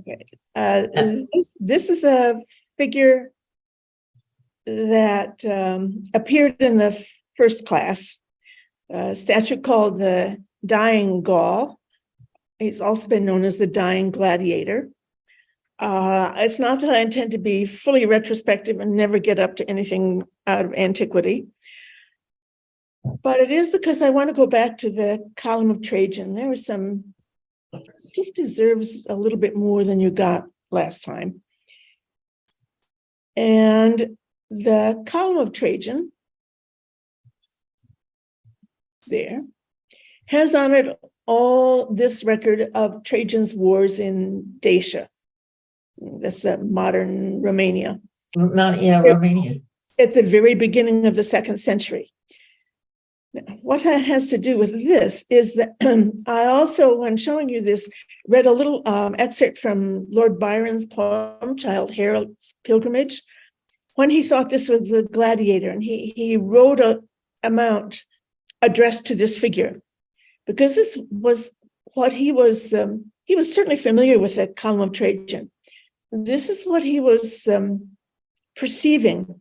Okay. This is a figure that appeared in the first class, a statue called the Dying Gaul. He's also been known as the Dying Gladiator. It's not that I intend to be fully retrospective and never get up to anything out of antiquity, but it is because I want to go back to the column of Trajan. There was some, just deserves a little bit more than you got last time. And the column of Trajan there has on it all this record of Trajan's wars in Dacia. That's the modern Romania. Romania. At the very beginning of the 2nd century. Now, what that has to do with this is that I also, when showing you this, read a little excerpt from Lord Byron's poem, Childe Harold's Pilgrimage, when he thought this was the gladiator, and he wrote an amount addressed to this figure, because this was what he was certainly familiar with the column of Trajan. This is what he was perceiving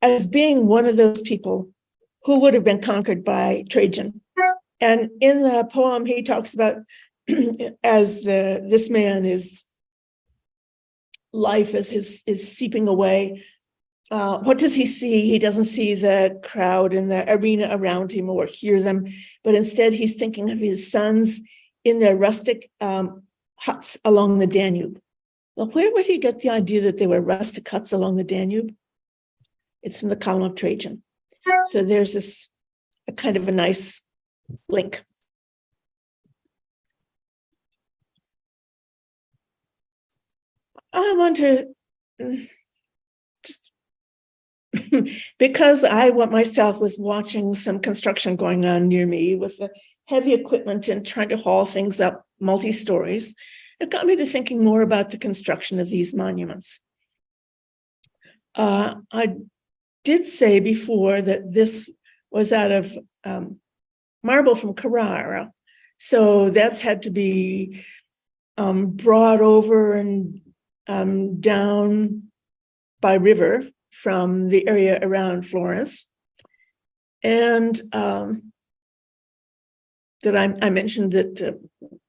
as being one of those people who would have been conquered by Trajan. And in the poem, he talks about as this man is life is seeping away. What does he see? He doesn't see the crowd in the arena around him or hear them, but instead he's thinking of his sons in their rustic huts along the Danube. Well, where would he get the idea that they were rustic huts along the Danube? It's from the column of Trajan. So there's a kind of a nice link. I want to just because I myself was watching some construction going on near me with the heavy equipment and trying to haul things up multi-stories. It got me to thinking more about the construction of these monuments. I did say before that this was out of marble from Carrara. So that's had to be brought over and down by river from the area around Florence. And that I mentioned that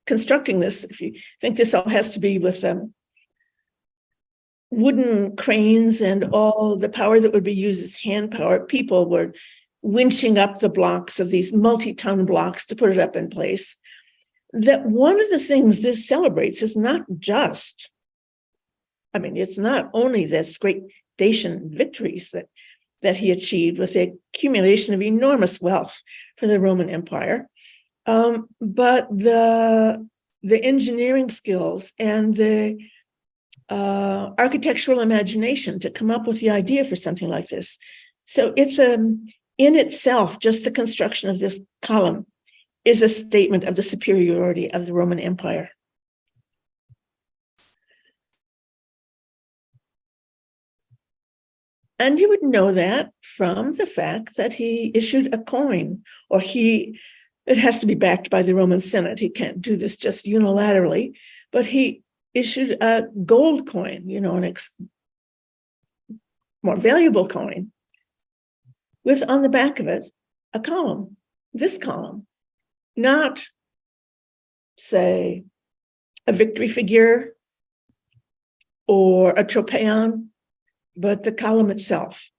constructing this, if you think this all has to be with wooden cranes and all the power that would be used as hand power, people were winching up the blocks of these multi-ton blocks to put it up in place. That one of the things this celebrates is not just, it's not only this great Dacian victories that he achieved with the accumulation of enormous wealth for the Roman Empire, but the engineering skills and the architectural imagination to come up with the idea for something like this. So it's in itself, just the construction of this column is a statement of the superiority of the Roman Empire. And you would know that from the fact that he issued a coin, or it has to be backed by the Roman Senate. He can't do this just unilaterally, but he issued a gold coin, more valuable coin, with on the back of it a column, this column, not, say, a victory figure or a tropaeon, but the column itself.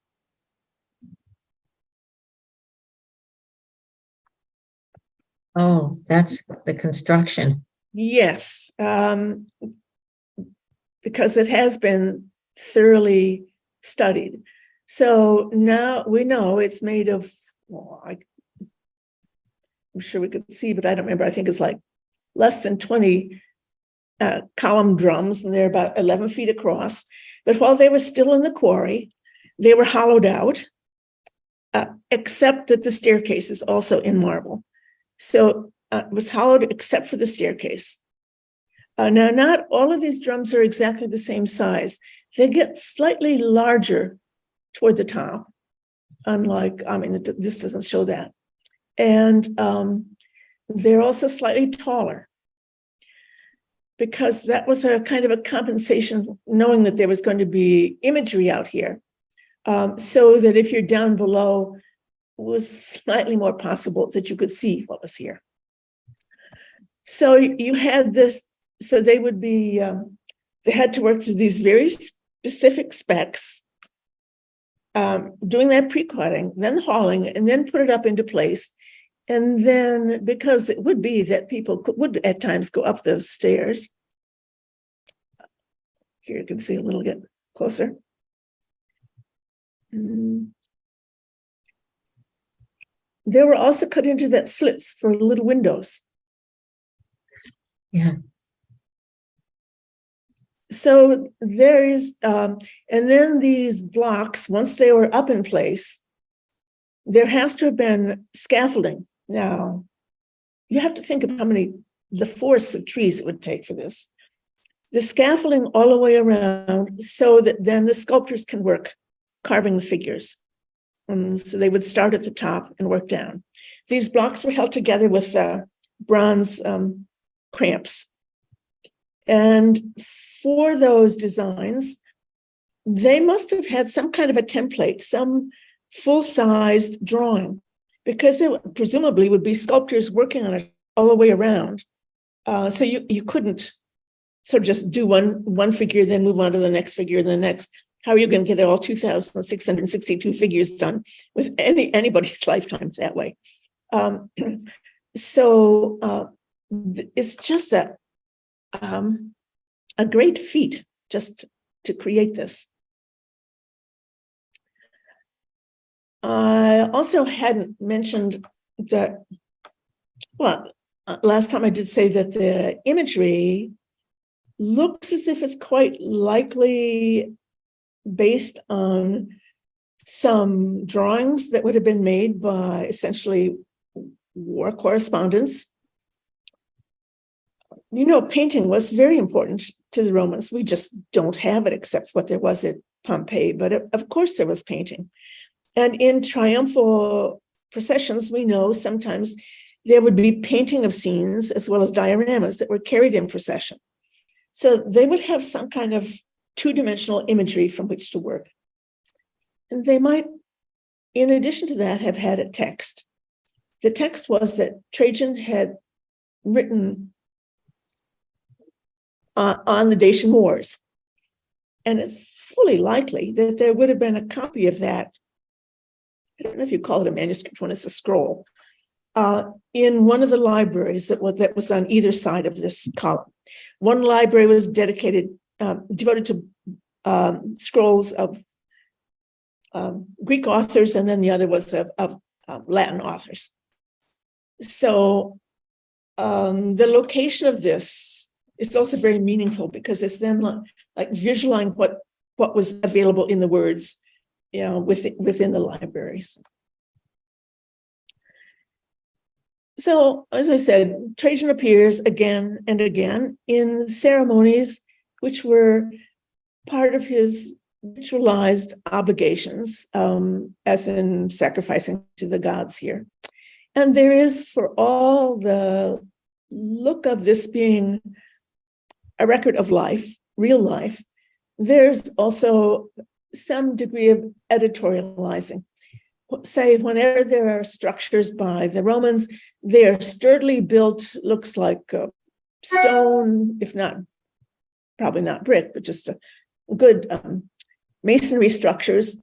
Oh, that's the construction. Yes, because it has been thoroughly studied. So now we know it's made of, I'm sure we could see, but I don't remember. I think it's like less than 20 column drums, and they're about 11 feet across. But while they were still in the quarry, they were hollowed out, except that the staircase is also in marble. So it was hollowed except for the staircase. Now, not all of these drums are exactly the same size. They get slightly larger toward the top, unlike, this doesn't show that. And they're also slightly taller. because that was a kind of a compensation, knowing that there was going to be imagery out here, so that if you're down below, it was slightly more possible that you could see what was here. So you had this, so they would be, they had to work to these very specific specs, doing that pre-cutting, then hauling, and then put it up into place. And then, because it would be that people would at times go up those stairs. Here you can see a little bit closer. They were also cut into that slits for little windows. Yeah. So there is, and then these blocks, once they were up in place, there has to have been scaffolding. Now, you have to think of the forests of trees it would take for this. The scaffolding all the way around so that then the sculptors can work carving the figures. So they would start at the top and work down. These blocks were held together with bronze cramps. And for those designs, they must have had some kind of a template, some full-sized drawing, because they presumably would be sculptors working on it all the way around. So you couldn't sort of just do one figure, then move on to the next figure, and the next. How are you going to get all 2,662 figures done with anybody's lifetime that way? So it's just a great feat just to create this. I also hadn't mentioned that, well, last time I did say that the imagery looks as if it's quite likely based on some drawings that would have been made by essentially war correspondents. You know, painting was very important to the Romans. We just don't have it except what there was at Pompeii, but of course there was painting. And in triumphal processions, we know sometimes there would be painting of scenes as well as dioramas that were carried in procession. So they would have some kind of two-dimensional imagery from which to work. And they might, in addition to that, have had a text. The text was that Trajan had written on the Dacian Wars. And it's fully likely that there would have been a copy of that. I don't know if you call it a manuscript when it's a scroll, in one of the libraries that was on either side of this column. One library was devoted to scrolls of Greek authors, and then the other was of Latin authors. So the location of this is also very meaningful because it's then like visualizing what was available in the words, you know, within the libraries. So, as I said, Trajan appears again and again in ceremonies which were part of his ritualized obligations, as in sacrificing to the gods here. And there is, for all the look of this being a record of life, real life, there's also some degree of editorializing. Say, whenever there are structures by the Romans, they're sturdily built, looks like stone, if not, probably not brick, but just a good masonry structures.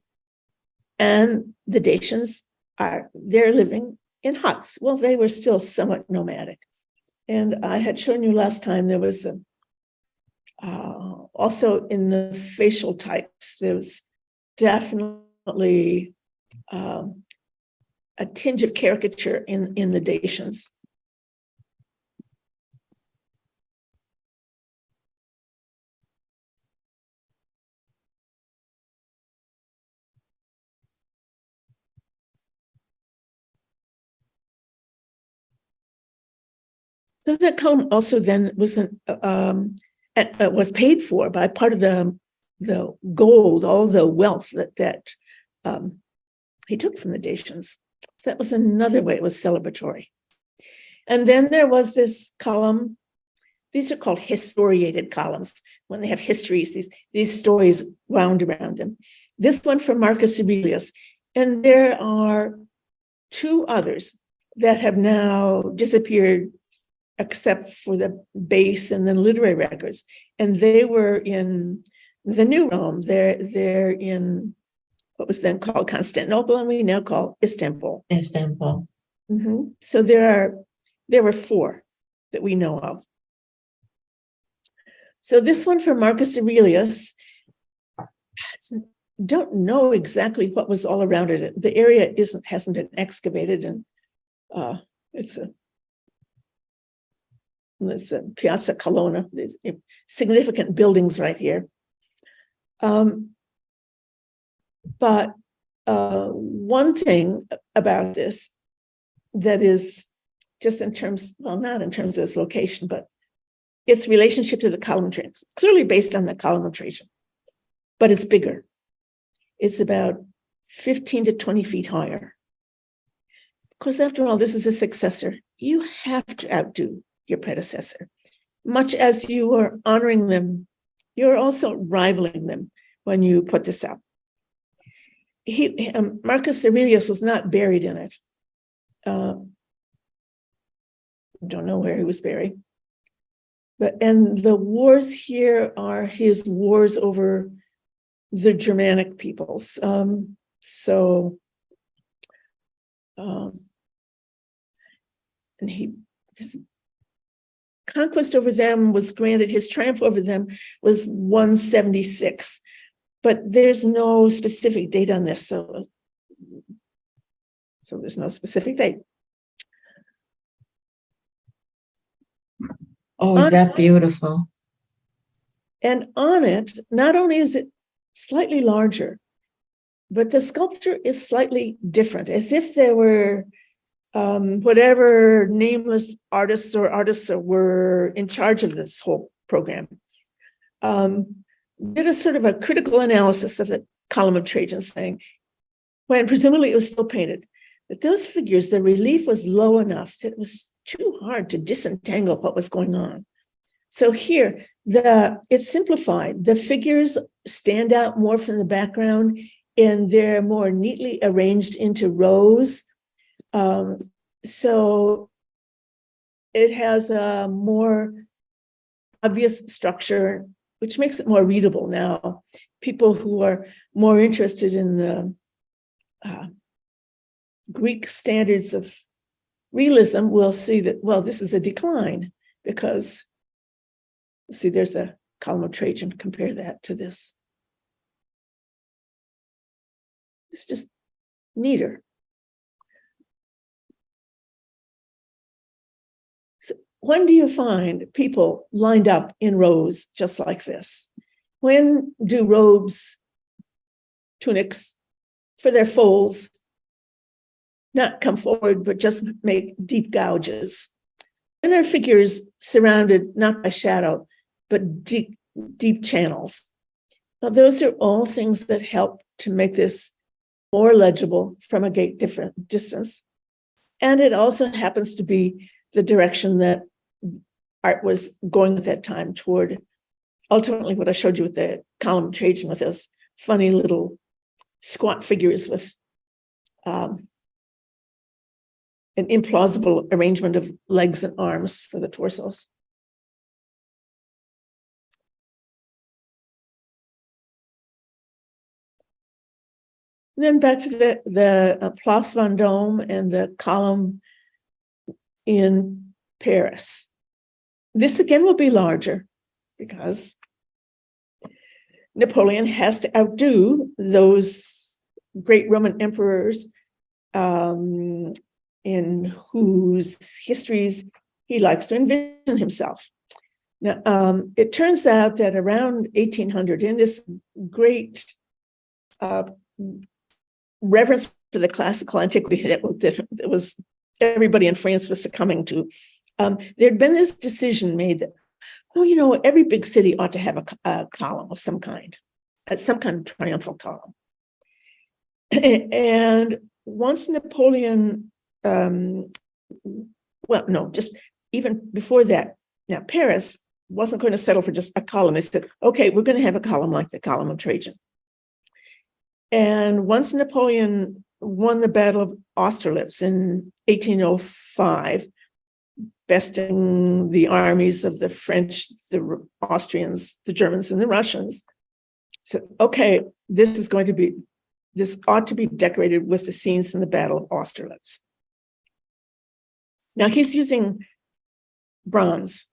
And the Dacians they're living in huts. Well, they were still somewhat nomadic. And I had shown you last time there was also in the facial types, there was definitely a tinge of caricature in the Dacians. So that column also then was paid for by part of the gold, all the wealth that he took from the Dacians. So that was another way it was celebratory. And then there was this column These are called historiated columns. When they have histories, these stories wound around them. This one from Marcus Aurelius. And there are two others that have now disappeared, except for the base and then literary records. And they were in the New Rome. They're in what was then called Constantinople, and we now call Istanbul. Istanbul. So there were four that we know of. So this one from Marcus Aurelius, don't know exactly what was all around it. The area hasn't been excavated, and it's a Piazza Colonna. There's significant buildings right here. But one thing about this that is just in terms, well, not in terms of its location, but its relationship to the column trades, clearly based on the column tradition, but it's bigger. It's about 15 to 20 feet higher. Because after all, this is a successor. You have to outdo your predecessor. Much as you are honoring them, you're also rivaling them when you put this up. Marcus Aurelius was not buried in it. Don't know where he was buried. And the wars here are his wars over the Germanic peoples. And his conquest over them was granted, his triumph over them was 176, but there's no specific date on this, so there's no specific date. Oh, is that beautiful? And on it, not only is it slightly larger, but the sculpture is slightly different, as if there were whatever nameless artists were in charge of this whole program, did a sort of a critical analysis of the column of Trajan, saying, when presumably it was still painted, that those figures, the relief was low enough that it was too hard to disentangle what was going on. So here, it's simplified. The figures stand out more from the background, and they're more neatly arranged into rows. So it has a more obvious structure, which makes it more readable now. People who are more interested in the Greek standards of realism will see that, well, this is a decline, because, see, there's a column of Trajan, compare that to this. It's just neater. So when do you find people lined up in rows just like this? When do robes, tunics, for their folds, not come forward, but just make deep gouges? And their figures surrounded not by shadow, but deep channels. Now, those are all things that help to make this more legible from a different distance. And it also happens to be the direction that art was going at that time toward, ultimately, what I showed you with the column of Trajan, with those funny little squat figures with an implausible arrangement of legs and arms for the torsos. And then back to the Place Vendôme and the column in Paris. This again will be larger because Napoleon has to outdo those great Roman emperors in whose histories he likes to envision himself. Now, it turns out that around 1800, in this great reverence for the classical antiquity that was everybody in France was succumbing to, there'd been this decision made that, well, every big city ought to have a column of some kind of triumphal column. And once Napoleon, just even before that, now Paris wasn't going to settle for just a column. They said, okay, we're going to have a column like the column of Trajan. And once Napoleon won the Battle of Austerlitz in 1805, besting the armies of the French, the Austrians, the Germans, and the Russians, said, okay, this ought to be decorated with the scenes in the Battle of Austerlitz. Now he's using bronze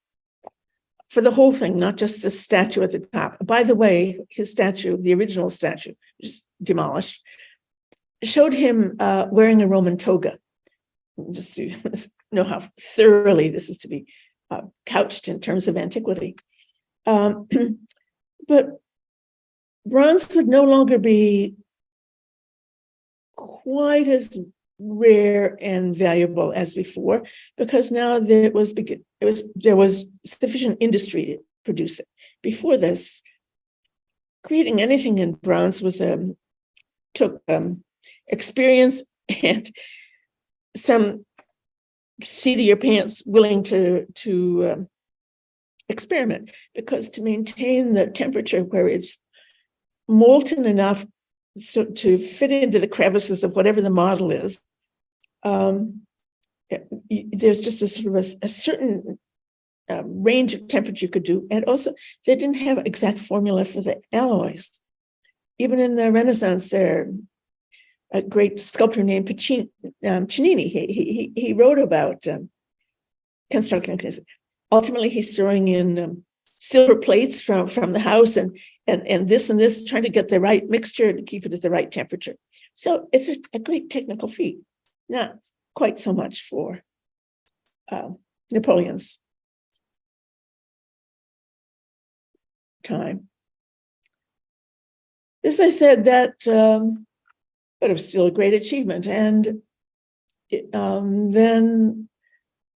for the whole thing, not just the statue at the top. By the way, his statue, the original statue, which is demolished, showed him wearing a Roman toga. Just to know how thoroughly this is to be couched in terms of antiquity. But bronze would no longer be quite as rare and valuable as before, because now there was sufficient industry to produce it. Before this, creating anything in bronze was took experience and some seat of your pants willing to experiment, because to maintain the temperature where it's molten enough so to fit into the crevices of whatever the model is, there's just a sort of a certain range of temperature you could do. And also, they didn't have an exact formula for the alloys. Even in the Renaissance, there a great sculptor named Cennini, he wrote about constructing things. Ultimately, he's throwing in silver plates from the house and this, trying to get the right mixture to keep it at the right temperature. So it's a great technical feat. Not quite so much for Napoleon's time. As I said, but it was still a great achievement. And then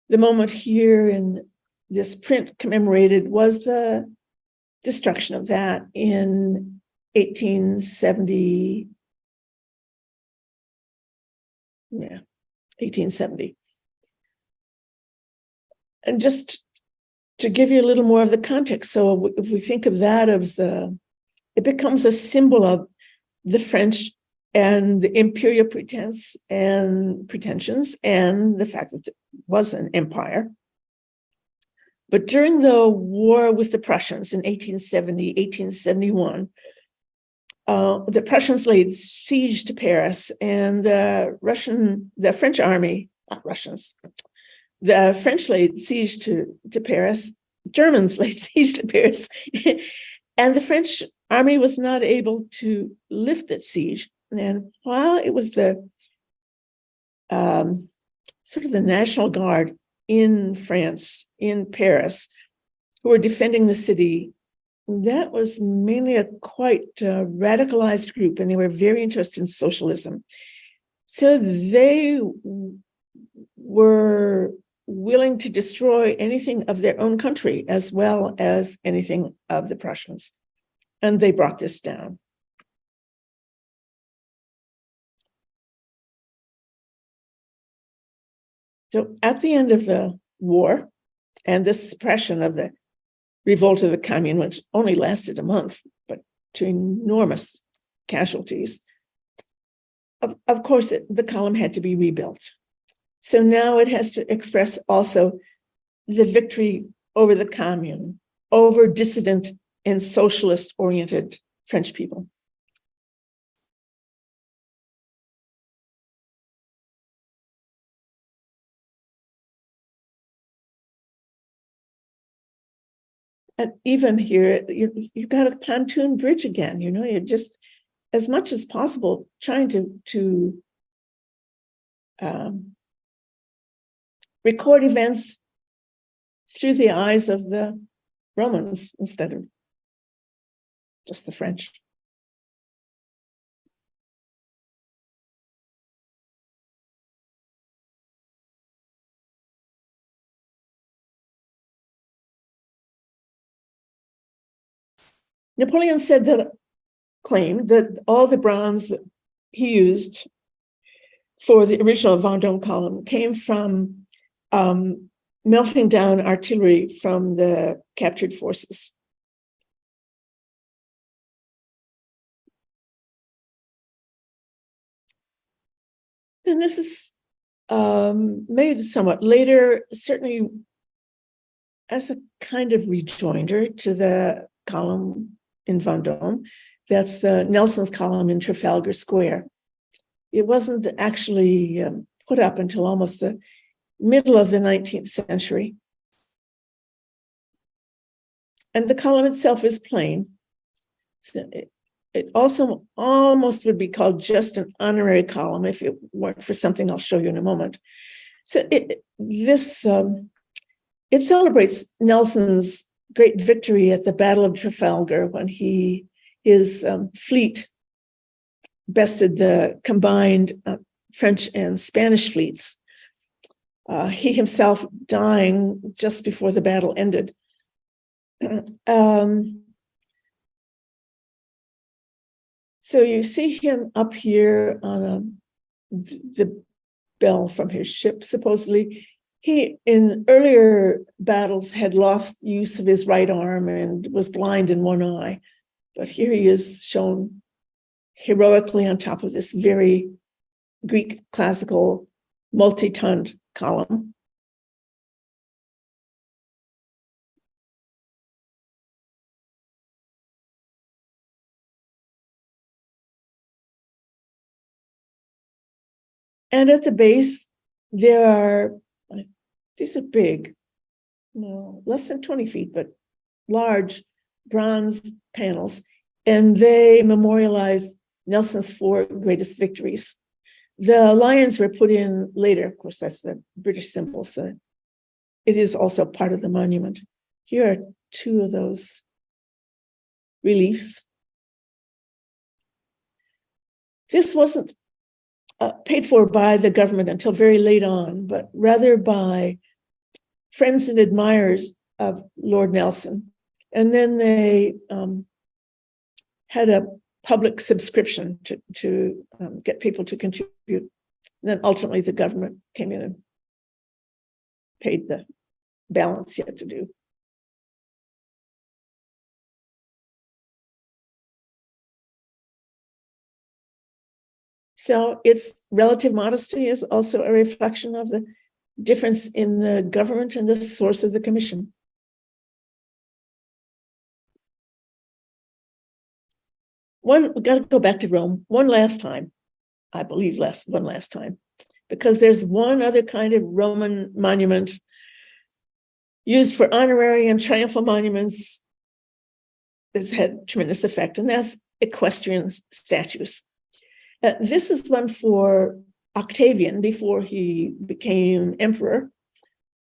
the moment here in this print commemorated was the destruction of that in 1870. Yeah, 1870. And just to give you a little more of the context, so if we think of that as it becomes a symbol of the French and the imperial pretensions and the fact that it was an empire. But during the war with the Prussians in 1870, 1871, the Prussians laid siege to Paris, and the French army, not Russians, the French laid siege to Paris, Germans laid siege to Paris, and the French army was not able to lift that siege. And while it was the sort of the National Guard in France, in Paris, who were defending the city, that was mainly a quite radicalized group, and they were very interested in socialism. So they were willing to destroy anything of their own country as well as anything of the Prussians. And they brought this down. So at the end of the war and the suppression of the revolt of the Commune, which only lasted a month, but to enormous casualties, of course, the column had to be rebuilt. So now it has to express also the victory over the Commune, over dissident and socialist-oriented French people. And even here, you've got a pontoon bridge again. You're just, as much as possible, trying to record events through the eyes of the Romans instead of just the French. Napoleon claimed that all the bronze that he used for the original Vendôme column came from melting down artillery from the captured forces. And this is made somewhat later, certainly as a kind of rejoinder to the column in Vendôme. That's Nelson's column in Trafalgar Square. It wasn't actually put up until almost the middle of the 19th century. And the column itself is plain. So it also almost would be called just an honorary column if it weren't for something I'll show you in a moment. So it celebrates Nelson's great victory at the Battle of Trafalgar when his fleet bested the combined French and Spanish fleets. He himself dying just before the battle ended. So you see him up here on the bell from his ship, supposedly. He, in earlier battles, had lost use of his right arm and was blind in one eye. But here he is shown heroically on top of this very Greek classical multi-tonned column. And at the base, these are big, less than 20 feet, but large bronze panels, and they memorialize Nelson's 4 greatest victories. The lions were put in later. Of course, that's the British symbol, so it is also part of the monument. Here are 2 of those reliefs. This wasn't paid for by the government until very late on, but rather by friends and admirers of Lord Nelson. And then they had a public subscription to get people to contribute. And then ultimately the government came in and paid the balance yet to do. So its relative modesty is also a reflection of the difference in the government and the source of the commission. We've got to go back to Rome one last time, I believe one last time, because there's one other kind of Roman monument used for honorary and triumphal monuments that's had tremendous effect, and that's equestrian statues. This is one for Octavian before he became emperor.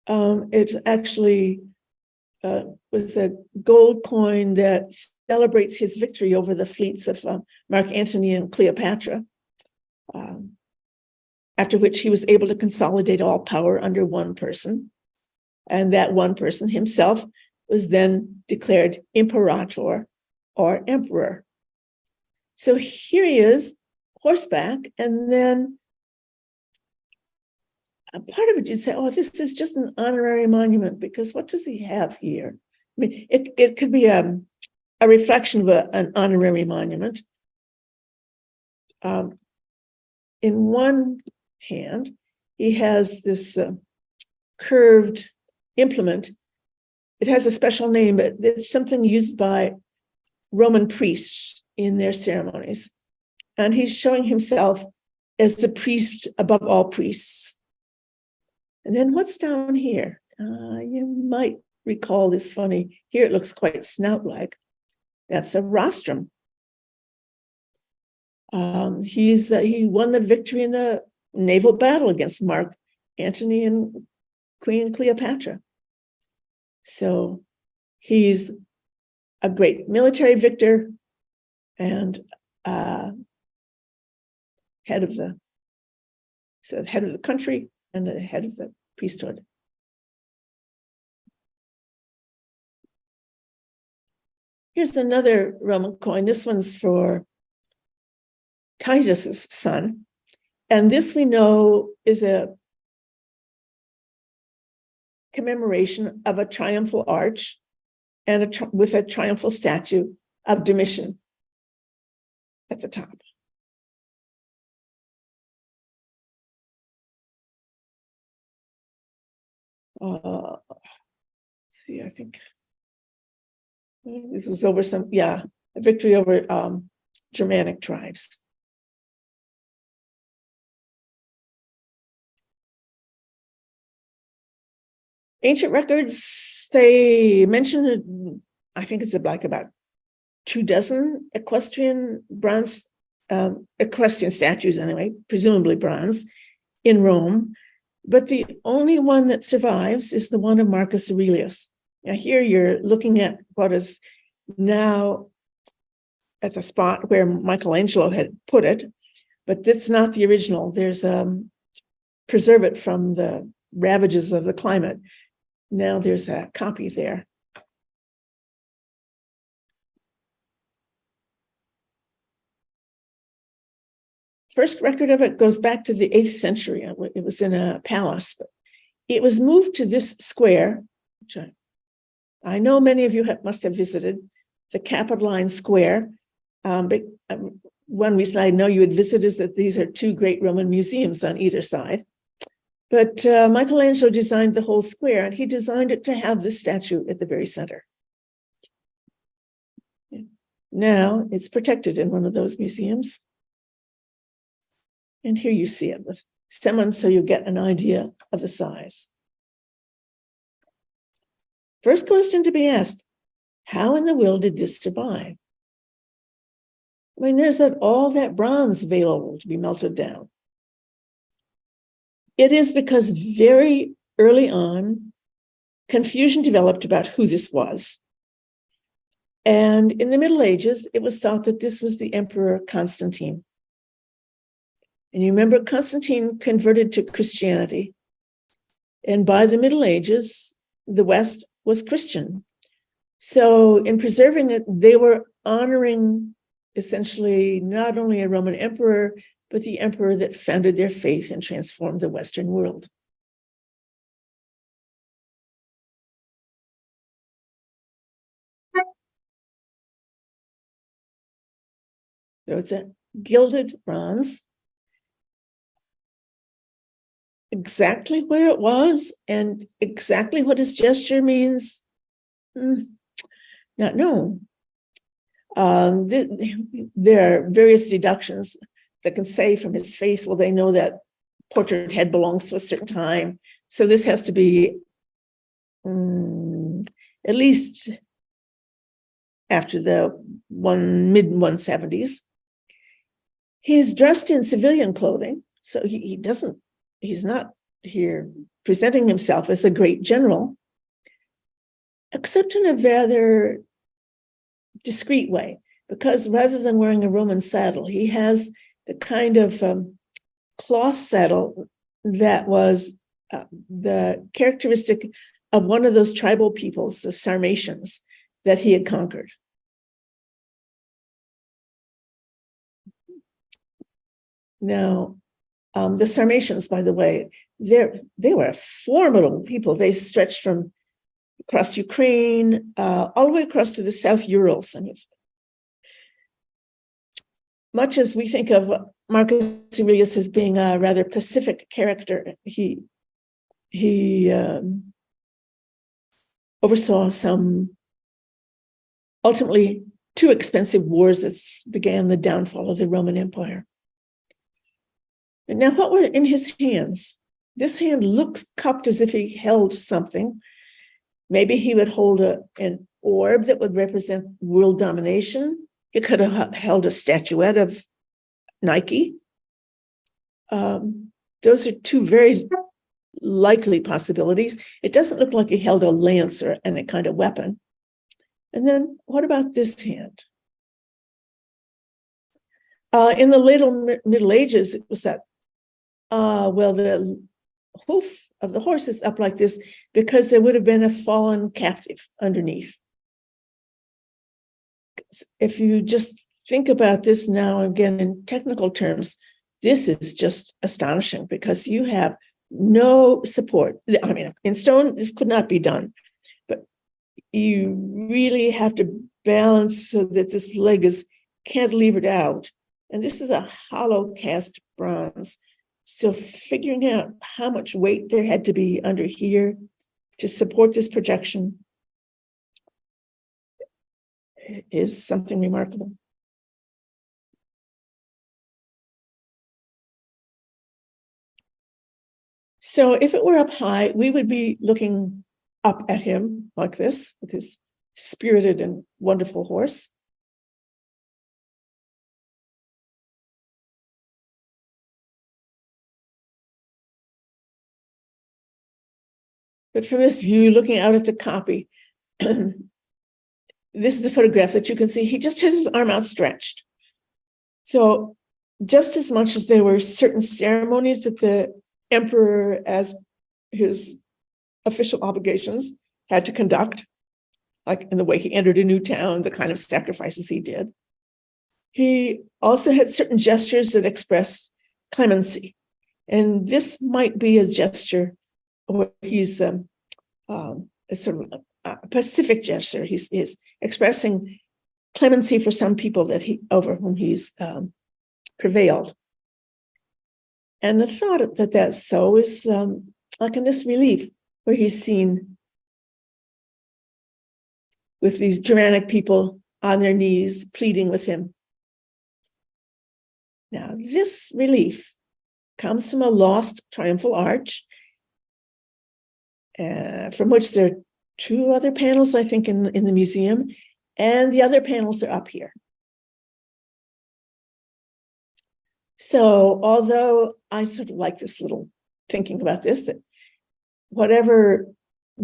It actually was a gold coin that celebrates his victory over the fleets of Mark Antony and Cleopatra, after which he was able to consolidate all power under one person. And that one person himself was then declared imperator or emperor. So here he is, horseback, and then a part of it you'd say, oh, this is just an honorary monument, because what does he have here? I mean, it could be a reflection of an honorary monument. In one hand, he has this curved implement. It has a special name, but it's something used by Roman priests in their ceremonies. And he's showing himself as the priest above all priests. And then what's down here? You might recall this funny, here it looks quite snout-like. That's a rostrum. He won the victory in the naval battle against Mark Antony and Queen Cleopatra. So he's a great military victor and head of the country and the head of the priesthood. Here's another Roman coin. This one's for Titus's son. And this we know is a commemoration of a triumphal arch and with a triumphal statue of Domitian at the top. Let's see, I think this is over a victory over Germanic tribes. Ancient records, they mentioned, I think it's like about 24 equestrian statues anyway, presumably bronze, in Rome. But the only one that survives is the one of Marcus Aurelius. Now here you're looking at what is now at the spot where Michelangelo had put it, but that's not the original. There's preserve it from the ravages of the climate. Now there's a copy there. First record of it goes back to the 8th century. It was in a palace. It was moved to this square, which I know many of you must have visited, the Capitoline Square. But one reason I know you would visit is that these are two great Roman museums on either side. But Michelangelo designed the whole square, and he designed it to have this statue at the very center. Now it's protected in one of those museums. And here you see it with someone, so you get an idea of the size. First question to be asked, how in the world did this survive? I mean, there's all that bronze available to be melted down. It is because very early on, confusion developed about who this was. And in the Middle Ages, it was thought that this was the Emperor Constantine. And you remember Constantine converted to Christianity. And by the Middle Ages, the West was Christian. So in preserving it, they were honoring essentially not only a Roman emperor, but the emperor that founded their faith and transformed the Western world. So it's a gilded bronze. Exactly where it was and exactly what his gesture means, not known. There are various deductions that can say from his face, well, they know that portrait head belongs to a certain time. So this has to be at least after the mid-170s. He's dressed in civilian clothing, so he's not here presenting himself as a great general, except in a rather discreet way, because rather than wearing a Roman saddle, he has the kind of cloth saddle that was the characteristic of one of those tribal peoples, the Sarmatians, that he had conquered. Now, the Sarmatians, by the way, they were a formidable people. They stretched from across Ukraine, all the way across to the South Urals. And much as we think of Marcus Aurelius as being a rather pacific character, he oversaw some ultimately two expensive wars that began the downfall of the Roman Empire. And now, what were in his hands? This hand looks cupped as if he held something. Maybe he would hold an orb that would represent world domination. He could have held a statuette of Nike. Those are two very likely possibilities. It doesn't look like he held a lance or any kind of weapon. And then what about this hand? In the late Middle Ages, it was that, the hoof of the horse is up like this because there would have been a fallen captive underneath. If you just think about this now, again, in technical terms, this is just astonishing because you have no support. I mean, in stone, this could not be done, but you really have to balance so that this leg is cantilevered out. And this is a hollow cast bronze. So figuring out how much weight there had to be under here to support this projection is something remarkable. So if it were up high, we would be looking up at him like this with his spirited and wonderful horse. But from this view, looking out at the copy, this is the photograph that you can see. He just has his arm outstretched. So just as much as there were certain ceremonies that the emperor, as his official obligations, had to conduct, like in the way he entered a new town, the kind of sacrifices he did, he also had certain gestures that expressed clemency. And this might be a gesture where he's a sort of a pacific gesture. He's expressing clemency for some people that over whom he's prevailed. And the thought that that's so is like in this relief where he's seen with these Germanic people on their knees pleading with him. Now, this relief comes from a lost triumphal arch, from which there are two other panels, I think, in the museum, and the other panels are up here. So although I sort of like this little thinking about this, that whatever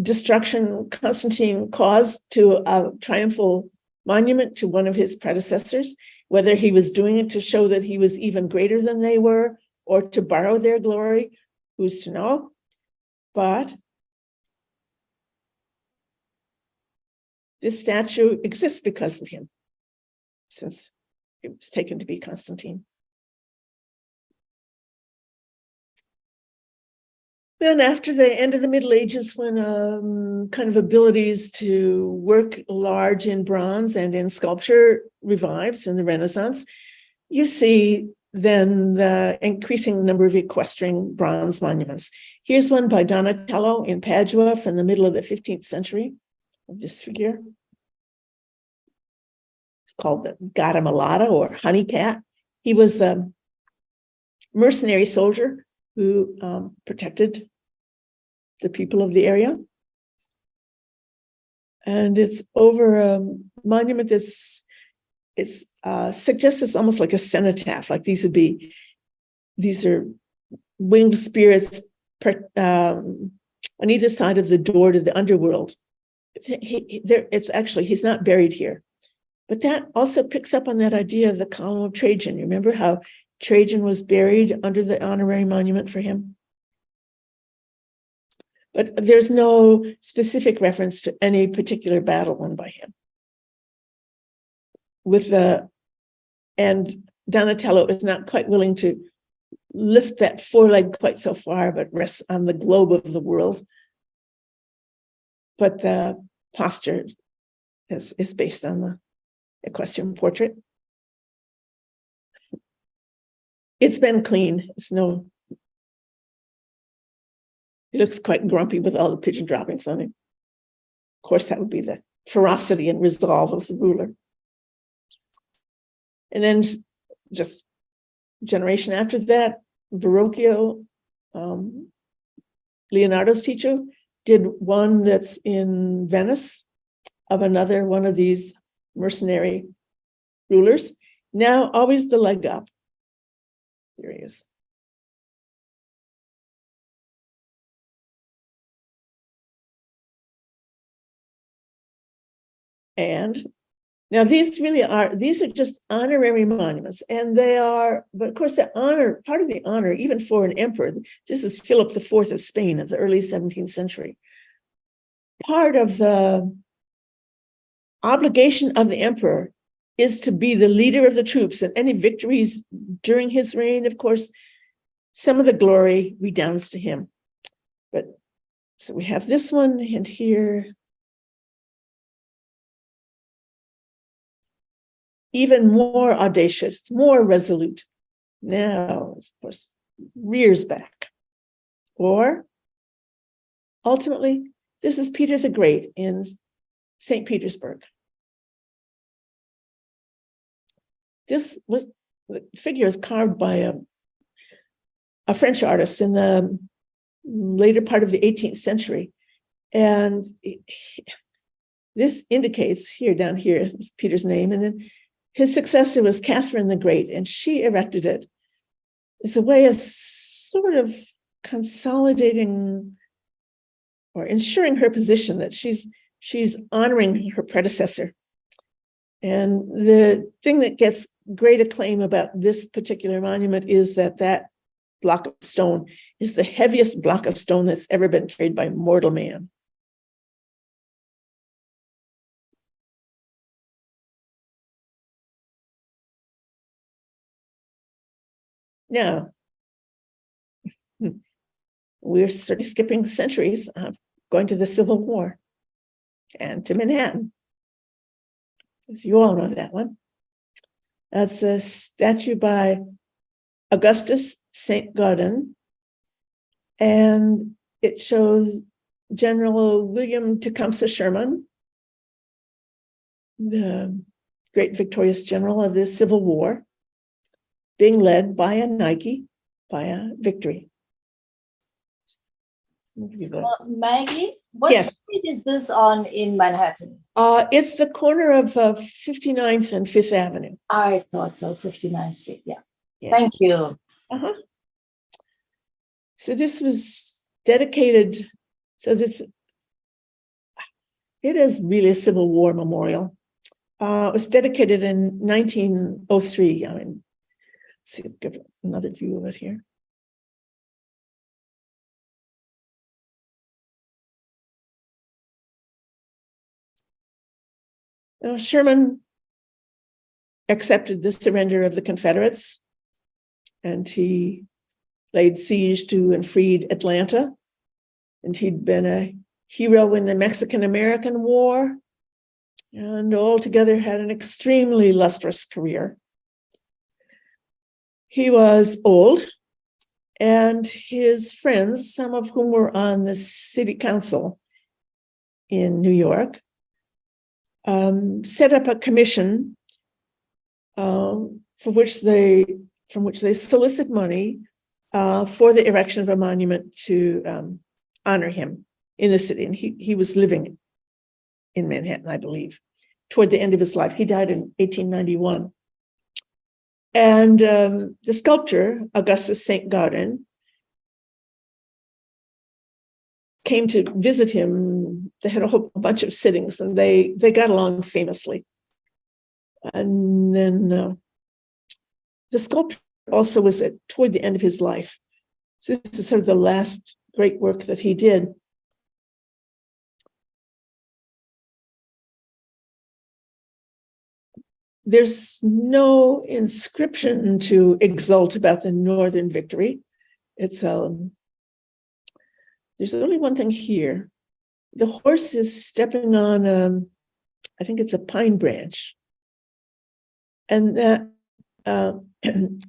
destruction Constantine caused to a triumphal monument to one of his predecessors, whether he was doing it to show that he was even greater than they were or to borrow their glory, who's to know? But this statue exists because of him, since it was taken to be Constantine. Then after the end of the Middle Ages, when kind of abilities to work large in bronze and in sculpture revives in the Renaissance, you see then the increasing number of equestrian bronze monuments. Here's one by Donatello in Padua from the middle of the 15th century of this figure. It's called the Gattamelata or Honey Pat. He was a mercenary soldier who protected the people of the area. And it's over a monument that's, suggests it's almost like a cenotaph, like these are winged spirits on either side of the door to the underworld. He's not buried here. But that also picks up on that idea of the column of Trajan. You remember how Trajan was buried under the honorary monument for him? But there's no specific reference to any particular battle won by him. And Donatello is not quite willing to lift that foreleg quite so far, but rests on the globe of the world. But the posture is based on the equestrian portrait. It's been cleaned. He looks quite grumpy with all the pigeon droppings on him. Of course, that would be the ferocity and resolve of the ruler. And then just generation after that, Verrocchio, Leonardo's teacher, did one that's in Venice of another one of these mercenary rulers. Now, always the leg up. There he is. And now these are just honorary monuments, and they are, but of course the honor, part of the honor, even for an emperor, this is Philip IV of Spain of the early 17th century. Part of the obligation of the emperor is to be the leader of the troops, and any victories during his reign, of course, some of the glory redounds to him. But so we have this one and here. Even more audacious, more resolute. Now, of course, rears back. Or ultimately, this is Peter the Great in St. Petersburg. This was the figure is carved by a French artist in the later part of the 18th century. And this indicates here, down here, is Peter's name. And then his successor was Catherine the Great, and she erected it. It's a way of sort of consolidating or ensuring her position that she's honoring her predecessor. And the thing that gets great acclaim about this particular monument is that block of stone is the heaviest block of stone that's ever been carried by mortal man. Now, we're certainly skipping centuries, going to the Civil War and to Manhattan. As you all know that one. That's a statue by Augustus St. Gaudens, and it shows General William Tecumseh Sherman, the great victorious general of the Civil War, being led by a Nike, by a victory. Maggie, what Yes. street is this on in Manhattan? It's the corner of 59th and 5th Avenue. I thought so, 59th Street. Yeah. Yeah. Thank you. Uh-huh. So this was dedicated, it is really a Civil War memorial. It was dedicated in 1903. I mean, let's see, give another view of it here. Now, Sherman accepted the surrender of the Confederates, and he laid siege to and freed Atlanta. And he'd been a hero in the Mexican-American War, and altogether had an extremely lustrous career. He was old, and his friends, some of whom were on the city council in New York, set up a commission from which they solicit money for the erection of a monument to honor him in the city. And he was living in Manhattan, I believe, toward the end of his life. He died in 1891. And the sculptor, Augustus St. Gaudens, came to visit him. They had a whole bunch of sittings, and they got along famously. And then the sculptor also was toward the end of his life. So this is sort of the last great work that he did. There's no inscription to exult about the Northern victory. It's there's only one thing here. The horse is stepping on, I think it's a pine branch. And that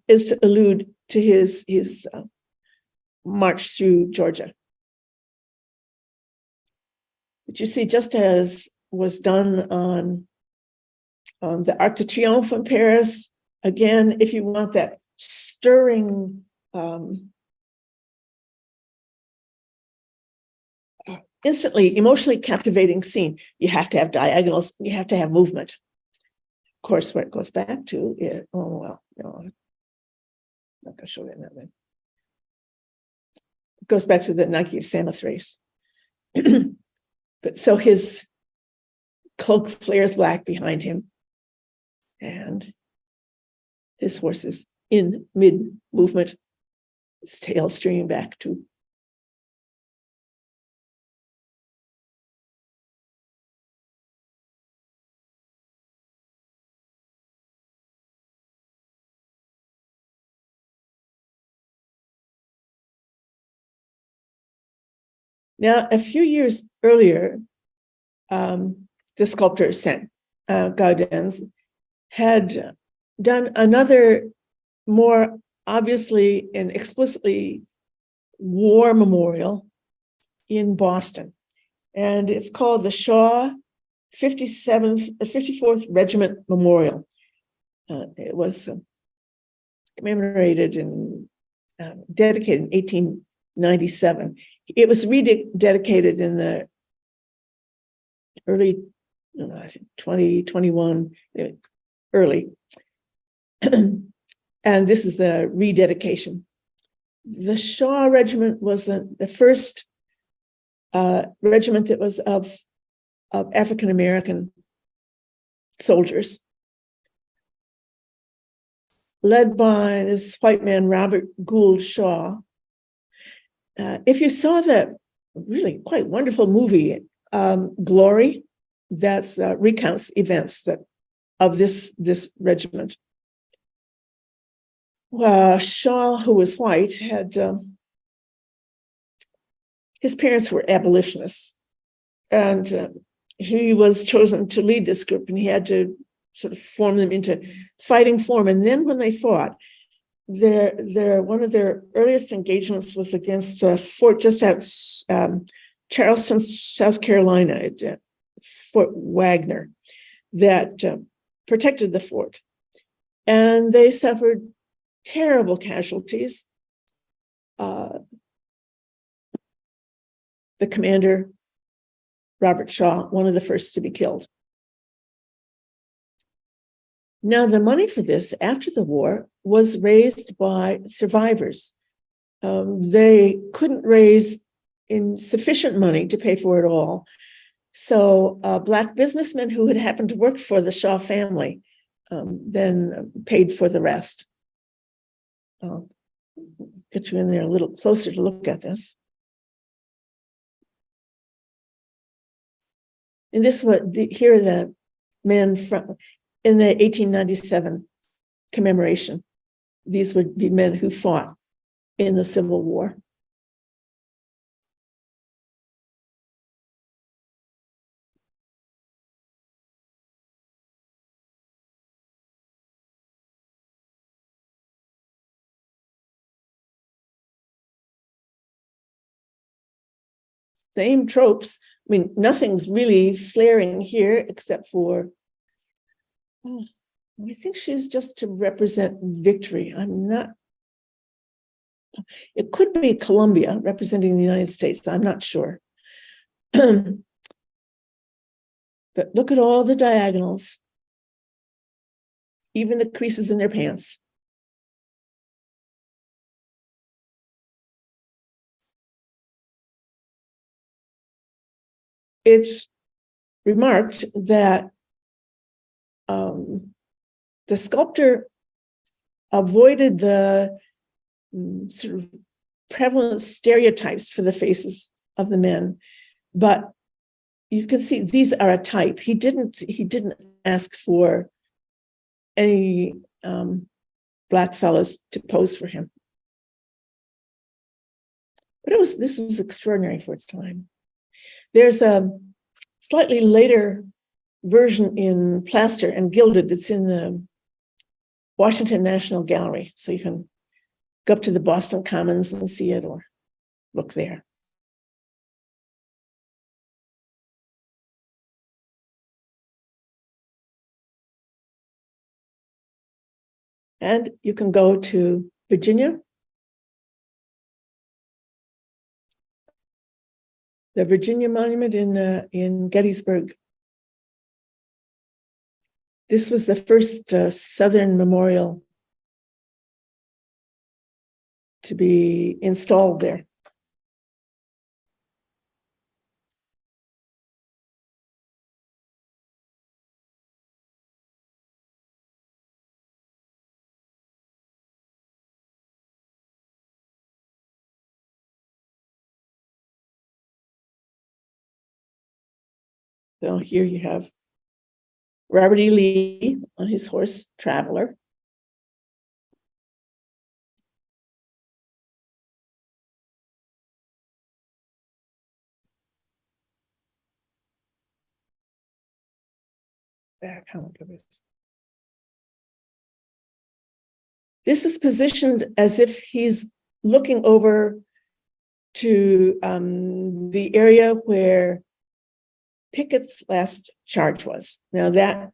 is to allude to his march through Georgia. But you see, just as was done on the Arc de Triomphe in Paris, again, if you want that stirring, instantly emotionally captivating scene, you have to have diagonals, you have to have movement. Of course, where it goes back to, I'm not going to show you that then. It goes back to the Nike of Samothrace. But so his cloak flares black behind him, and his horse is in mid-movement, its tail streaming back to Now, a few years earlier, the sculptor Gaudens had done another more obviously and explicitly war memorial in Boston. And it's called the Shaw 54th Regiment Memorial. It was commemorated and dedicated in 1897. It was rededicated in the early, I think 2021, early. And this is the rededication. The Shaw Regiment was the first regiment that was of African-American soldiers, led by this white man, Robert Gould Shaw. If you saw that really quite wonderful movie, Glory, that's recounts events of this regiment. Shaw, who was white, had his parents were abolitionists, and he was chosen to lead this group, and he had to sort of form them into fighting form. And then when they fought, one of their earliest engagements was against a fort just out Charleston, South Carolina, Fort Wagner, that protected the fort. And they suffered terrible casualties. The commander, Robert Shaw, one of the first to be killed. Now, the money for this after the war was raised by survivors. They couldn't raise sufficient money to pay for it all. So Black businessmen who had happened to work for the Shaw family then paid for the rest. I'll get you in there a little closer to look at this. And here are the men in the 1897 commemoration. These would be men who fought in the Civil War. Same tropes. I mean, nothing's really flaring here except for, I think she's just to represent victory. It could be Columbia representing the United States. I'm not sure. But look at all the diagonals, even the creases in their pants. It's remarked that the sculptor avoided the sort of prevalent stereotypes for the faces of the men, but you can see these are a type. He didn't ask for any Black fellows to pose for him. But this was extraordinary for its time. There's a slightly later version in plaster and gilded that's in the Washington National Gallery. So you can go up to the Boston Commons and see it, or look there. And you can go to Virginia. The Virginia Monument in Gettysburg. This was the first Southern memorial to be installed there. So here you have Robert E. Lee on his horse, Traveler. back. This is positioned as if he's looking over to the area where Pickett's last charge was. Now that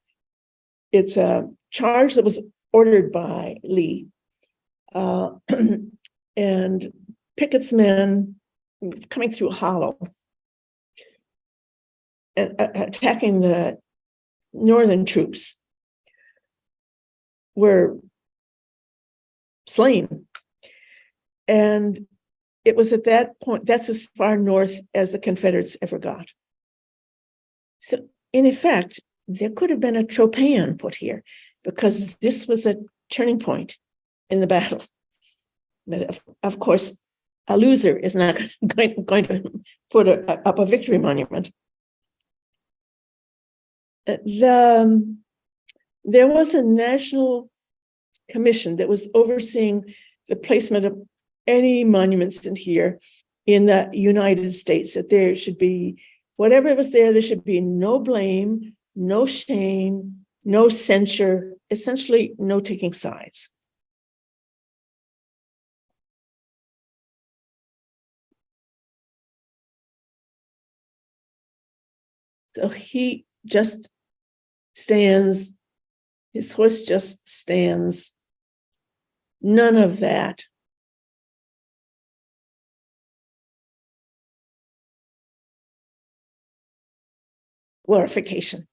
it's a charge that was ordered by Lee, and Pickett's men coming through a hollow and attacking the Northern troops were slain. And it was at that point, that's as far north as the Confederates ever got. So in effect, there could have been a tropez put here because this was a turning point in the battle. But of course, a loser is not going to put up a victory monument. There was a national commission that was overseeing the placement of any monuments in here in the United States, that there should be, whatever was there should be no blame, no shame, no censure, essentially no taking sides. So he just stands, his horse just stands, none of that. Glorification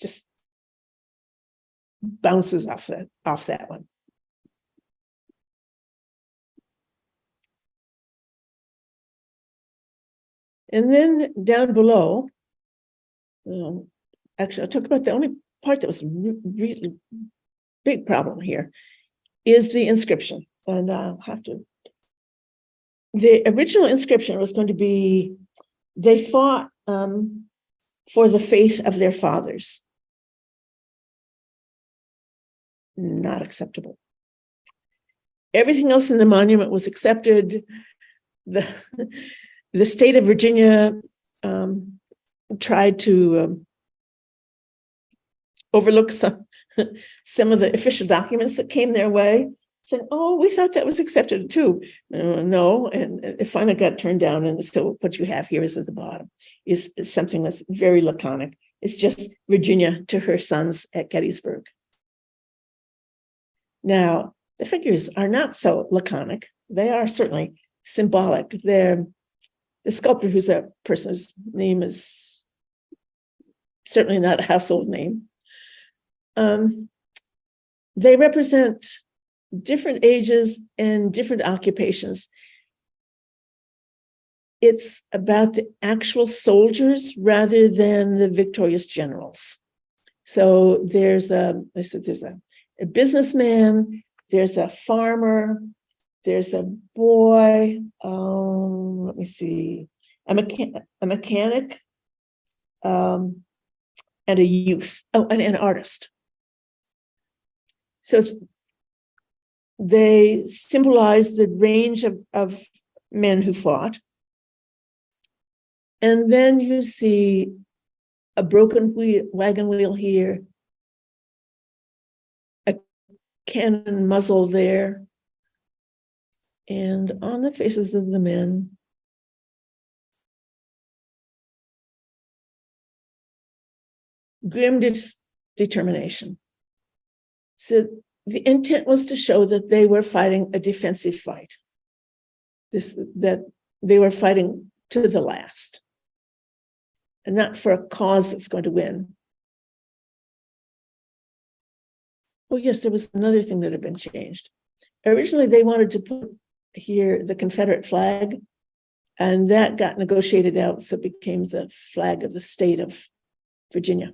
just bounces off that one. And then down below, actually, I'll talk about the only part that was really big problem here is the inscription. And I'll have to. The original inscription was going to be, they fought for the faith of their fathers. Not acceptable. Everything else in the monument was accepted. The state of Virginia tried to overlook some of the official documents that came their way, saying, oh, we thought that was accepted too. No, and it finally got turned down. And so what you have here is at the bottom is something that's very laconic. It's just Virginia to her sons at Gettysburg. Now, the figures are not so laconic. They are certainly symbolic. The sculptor, who's that person's name, is certainly not a household name. They represent different ages and different occupations. It's about the actual soldiers rather than the victorious generals. So there's a businessman, there's a farmer, there's a boy, let me see, a mechanic, and a youth, and an artist. So they symbolize the range of men who fought. And then you see a broken wagon wheel here, a cannon muzzle there, and on the faces of the men, grim determination. So the intent was to show that they were fighting a defensive fight, that they were fighting to the last, and not for a cause that's going to win. Oh, yes, there was another thing that had been changed. Originally, they wanted to put here the Confederate flag, and that got negotiated out, so it became the flag of the state of Virginia.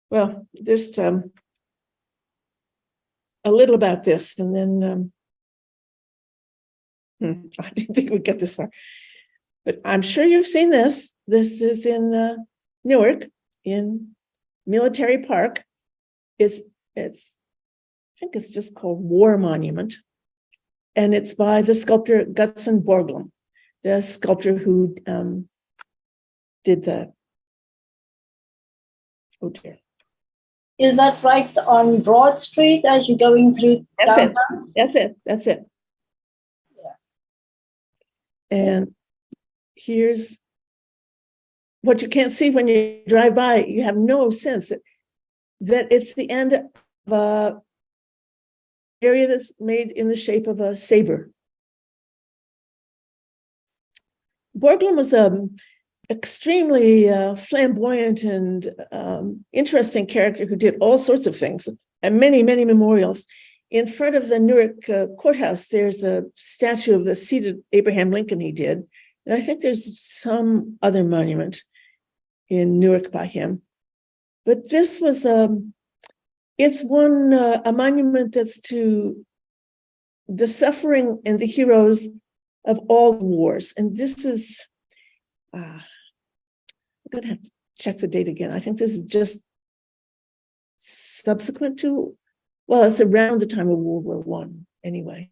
Well, just a little about this, and then I didn't think we'd get this far, but I'm sure you've seen this. This is in Newark, in Military Park. It's think it's just called War Monument. And it's by the sculptor Gutzon Borglum, the sculptor who did the, oh dear. Is that right on Broad Street as you're going through That's it. downtown? That's it. Yeah. And here's what you can't see when you drive by. You have no sense that it's the end of a area that's made in the shape of a saber. Borglum was extremely flamboyant and interesting character who did all sorts of things and many, many memorials. In front of the Newark courthouse, there's a statue of the seated Abraham Lincoln he did. And I think there's some other monument in Newark by him. But this was, it's one, a monument that's to the suffering and the heroes of all wars. And this is, I'm going to have to check the date again. I think this is just subsequent to, well, it's around the time of World War I anyway.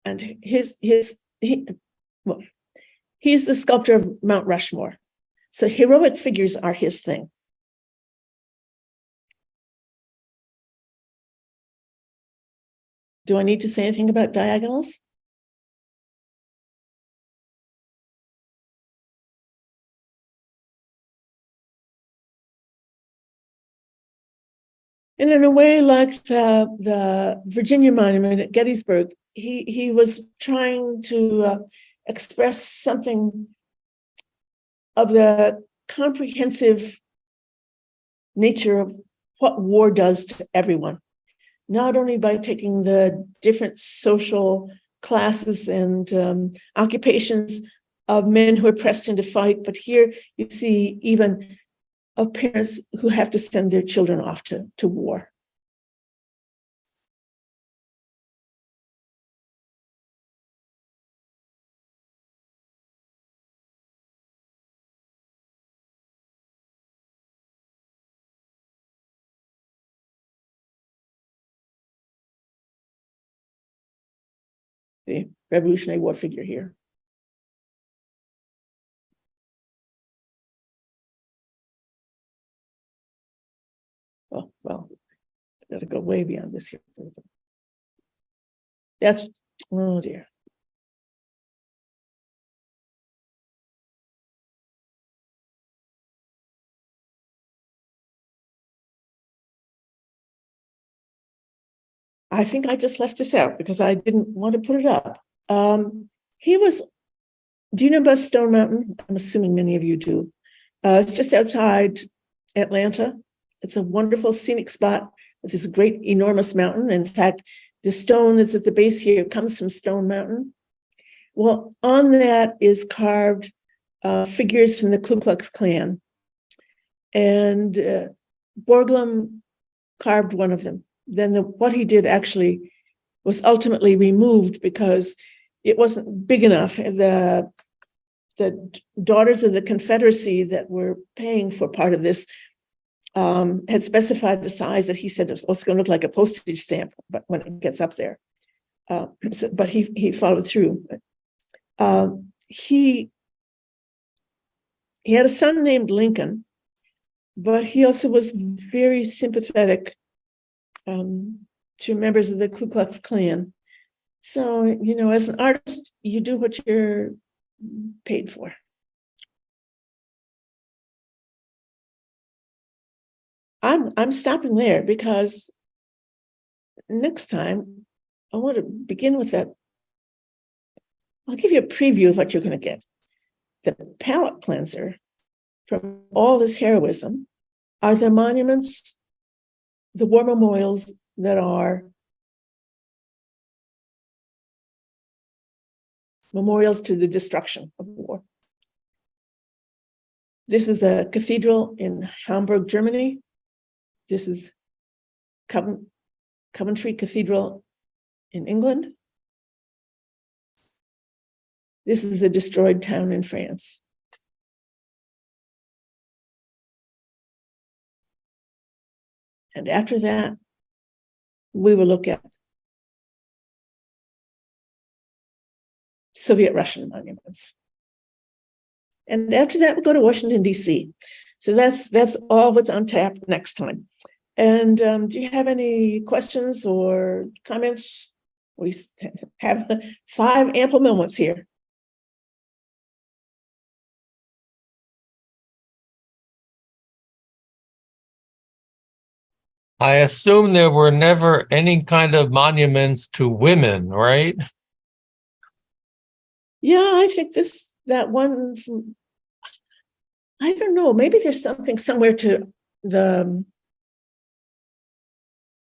And he's the sculptor of Mount Rushmore. So heroic figures are his thing. Do I need to say anything about diagonals? And in a way, like the Virginia Monument at Gettysburg, he was trying to express something of the comprehensive nature of what war does to everyone, not only by taking the different social classes and occupations of men who are pressed into fight, but here you see even of parents who have to send their children off to war. The Revolutionary War figure here. Oh, well, I gotta go way beyond this here. That's, oh dear. I think I just left this out because I didn't want to put it up. He was, do you know about Stone Mountain? I'm assuming many of you do. It's just outside Atlanta. It's a wonderful scenic spot with this great, enormous mountain. In fact, the stone that's at the base here comes from Stone Mountain. Well, on that is carved figures from the Ku Klux Klan. And Borglum carved one of them. Then what he did actually was ultimately removed because it wasn't big enough. The Daughters of the Confederacy that were paying for part of this had specified the size that he said, it's going to look like a postage stamp, but when it gets up there. But he followed through. He had a son named Lincoln, but he also was very sympathetic to members of the Ku Klux Klan. So, you know, as an artist, you do what you're paid for. I'm stopping there because next time I want to begin with that. I'll give you a preview of what you're going to get. The palate cleanser from all this heroism are the monuments, the war memorials that are memorials to the destruction of war. This is a cathedral in Hamburg, Germany. This is Coventry Cathedral in England. This is a destroyed town in France. And after that, we will look at Soviet Russian monuments. And after that, we'll go to Washington, D.C. So that's all what's on tap next time. And do you have any questions or comments? We have 5 ample moments here. I assume there were never any kind of monuments to women, right? Yeah, I think that one from, I don't know, maybe there's something somewhere to the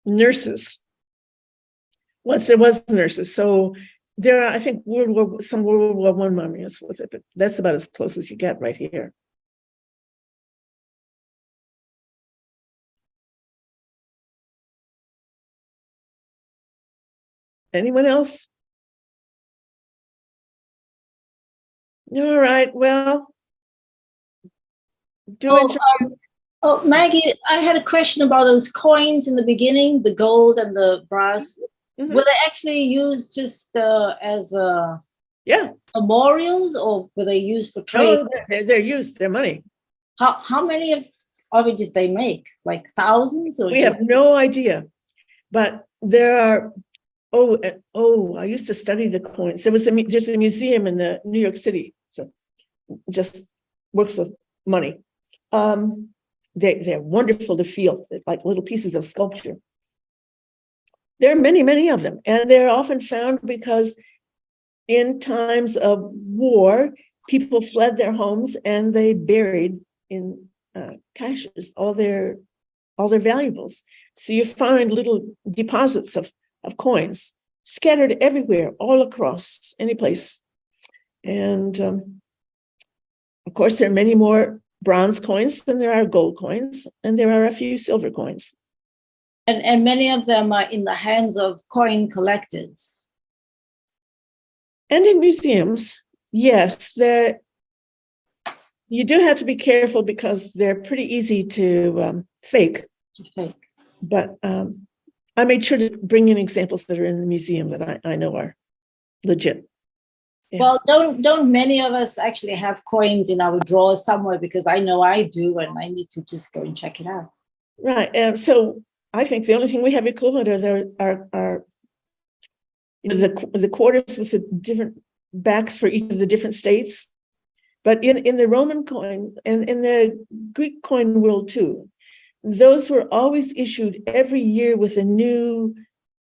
nurses. Once there was nurses, so there are, I think, some World War I monuments with it, but that's about as close as you get right here. Anyone else? All right, well, Maggie, I had a question about those coins in the beginning, the gold and the brass. Mhm. Were they actually used just as Yeah, memorials, or were they used for trade? no, they're used, their money. How many of it did they make? Like thousands? Or We have no idea, but there are. I used to study the coins. There's a museum in the New York City, so just works with money. They're wonderful to feel. They're like little pieces of sculpture. There are many, many of them, and they're often found because in times of war, people fled their homes and they buried in caches all their valuables. So you find little deposits of coins scattered everywhere, all across any place. And of course, there are many more bronze coins than there are gold coins, and there are a few silver coins. And many of them are in the hands of coin collectors. And in museums, yes, you do have to be careful because they're pretty easy to fake. But I made sure to bring in examples that are in the museum that I know are legit. Yeah. Well, don't many of us actually have coins in our drawers somewhere? Because I know I do, and I need to just go and check it out. Right. So I think the only thing we have equivalent are the quarters with the different backs for each of the different states. But in the Roman coin and in the Greek coin world too, those were always issued every year with a new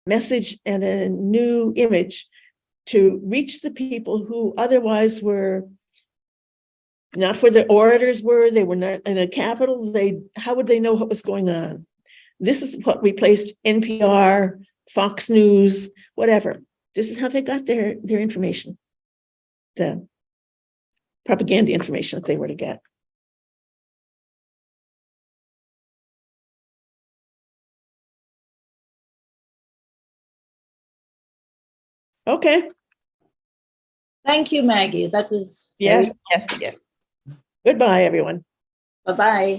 message and a new image to reach the people who otherwise were not where the orators were. They were not in a capital. How would they know what was going on? This is what replaced NPR, Fox News, whatever. This is how they got their information, the propaganda information that they were to get. Okay. Thank you, Maggie. That was Yes. Goodbye, everyone. Bye-bye.